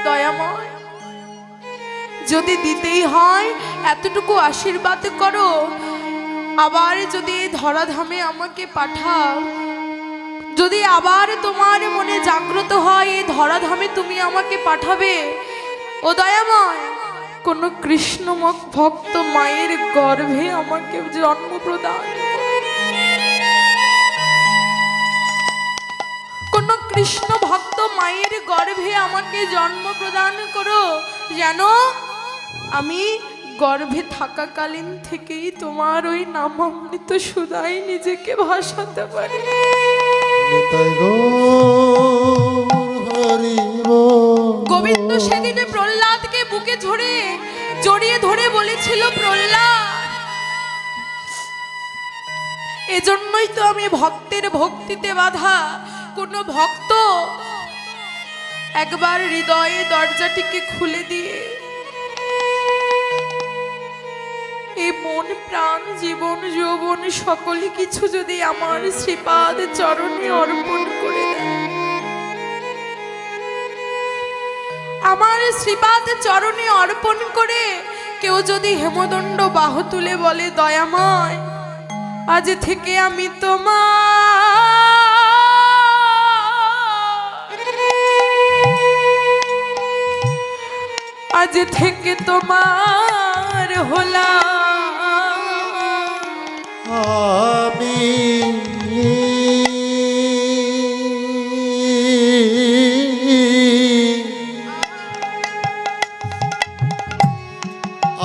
দয়াময়, যদি দিতেই হয় এতটুকু আশীর্বাদ করো, আবার যদি ধরাধামে আমাকে পাঠাও, যদি আবার তোমার মনে জাগ্রত হয় এই ধরাধামে তুমি আমাকে পাঠাবে, ও দয়াময়, কোন কৃষ্ণমুখ ভক্ত মায়ের গর্ভে আমাকে জন্ম প্রদান, কোন কৃষ্ণ ভক্ত মায়ের গর্ভে আমাকে জন্ম প্রদান করো, যেন আমি গর্ভে থাকাকালীন থেকেই তোমার ওই নামামৃত সুধায় নিজেকে ভাসাতে পারি। গোবিন্দ সেদিনে প্রহ্লাদকে বুকে জড়িয়ে ধরে বলেছিল, প্রহ্লাদ, এজন্যই তো আমি ভক্তের ভক্তিতে বাধা। কোন ভক্ত একবার হৃদয়ে দরজাটিকে খুলে দিয়ে এই মন প্রাণ জীবন যৌবন সকল কিছু যদি আমার শ্রীপাদ চরণে অর্পণ করে দেয়, আমার শ্রীপাদ চরণে অর্পণ করে কেউ যদি হেমদণ্ড বাহু তুলে বলে, দয়াময়, আজ থেকে আমি আজ থেকে তোমার হলাম, আমি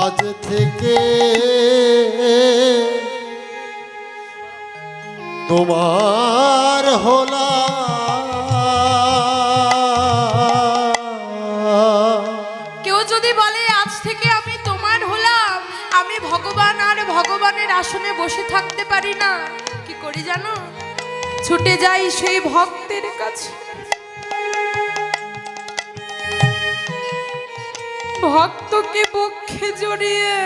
আজ থেকে তোমার হলাম। কেউ যদি বলে আজ থেকে আমি তোমার হলাম, আমি ভগবান আর ভগবানের আসনে বসে থাকতে পারি না, কি করি জানো? ছুটে যাই সেই ভক্তের কাছে, ভক্তকে বক্ষে জড়িয়ে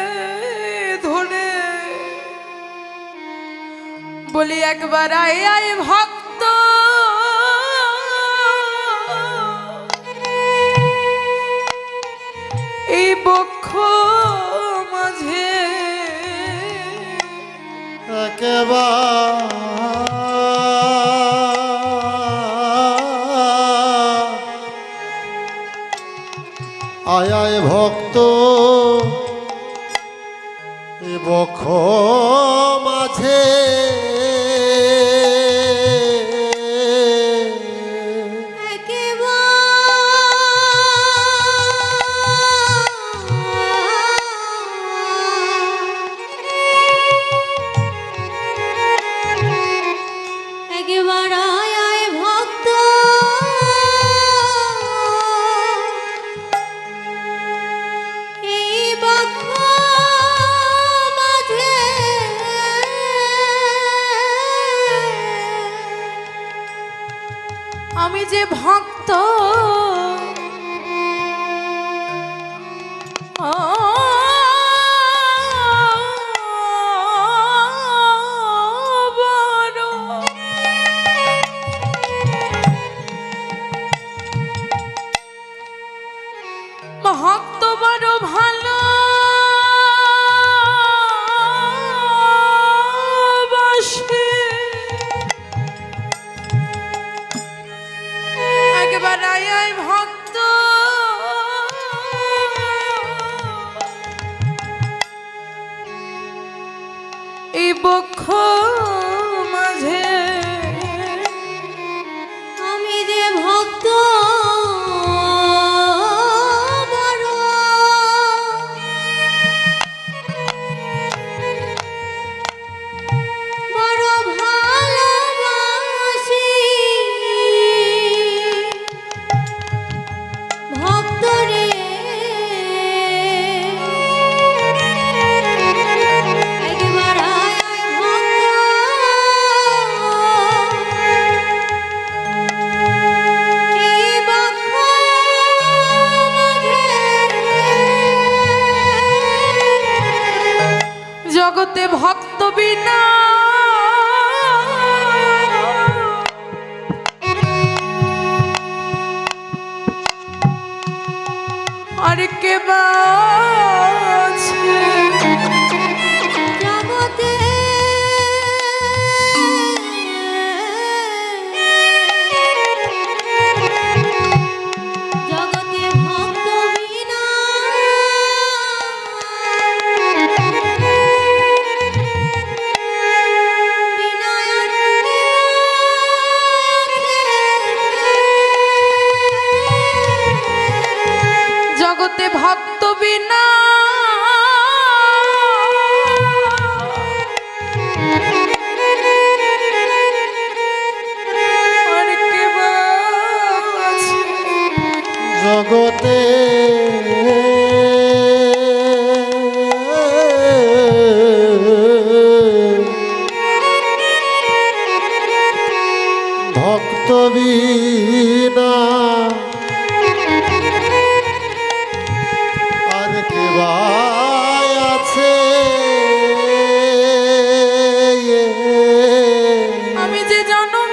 ধরে বলি, একবার আয় আয় ভক্ত, এই বক্ষ মাঝে আয় আয় ভক্ত, এ বক্ষ মাঝে আমি যে ভক্ত, ভক্ত বড় ভালো বাসে, একবার আয় আয় ভক্ত, এই বক্ষ মাঝে আমি যে ভক্ত জগতে ভক্ত বিনা আর কে বা আছে জগতে জগতে ভক্ত বিনা জগতে ভক্ত বিনা আর কে বা আছে জগতে ভক্ত বিনা আর কে বা আছে আমি যে জনম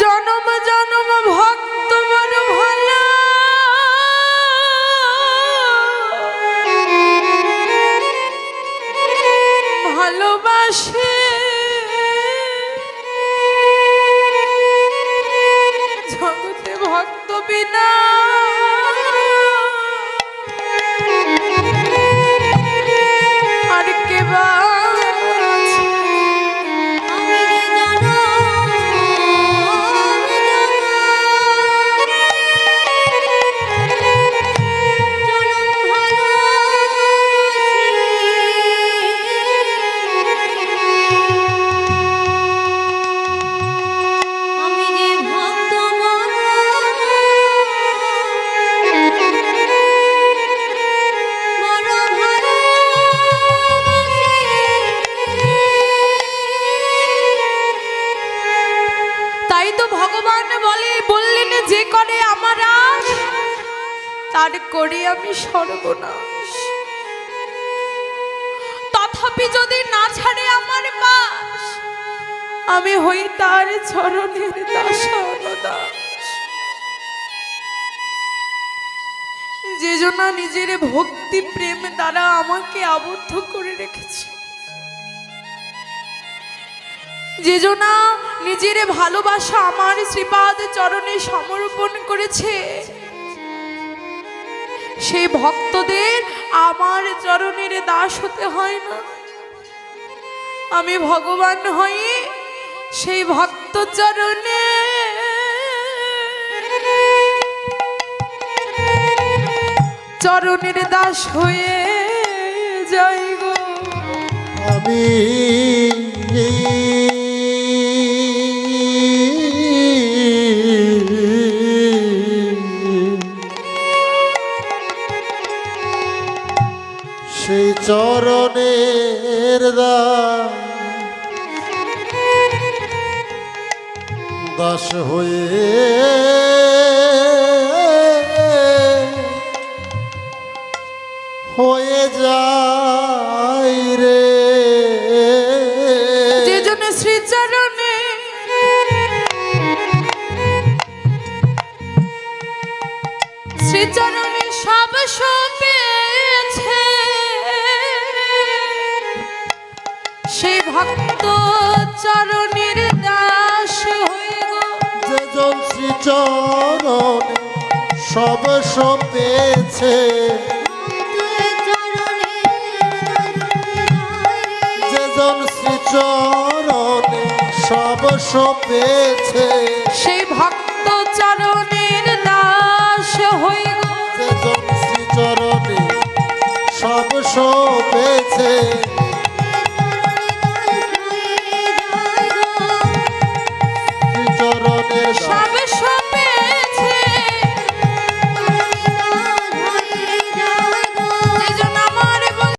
জনম জনম ভক্ত বড় ভালো ভালোবাসে জগতে ভক্ত বিনা আর কে বা আছে? আমি যে আমি যে ভক্ত তাই তো ভগবান বললেন যে করে আমার আশ তার করি আমি সর্বনাশ তথাপি যদি না ছাড়ে আমার পাশ আমি হই তার চরণের দাস যে জন্য নিজের ভক্তি প্রেম দ্বারা আমাকে আবদ্ধ করে রেখেছে যে জন্য নিজের ভালোবাসা আমার শ্রীপাদ চরণে সমর্পণ করেছে সেই ভক্তদের আমার চরণের দাস হতে হয় না আমি ভগবান হই সেই ভক্ত চরণে চরণের দাস হয়ে যাই গো আমি সেই চরণের দাস হয়ে যাই রে যে জন্য শ্রীচরণে শ্রীচরণে সব পেয়েছে সেই ভক্ত চরণের দাস হয়ে গো যেজন শ্রীচরণে সব পেয়েছে যেজন শ্রীচরণে সব পেয়েছে সেই ভক্ত চরণের দাস হয়ে গো যেজন শ্রীচরণে সব পেয়েছে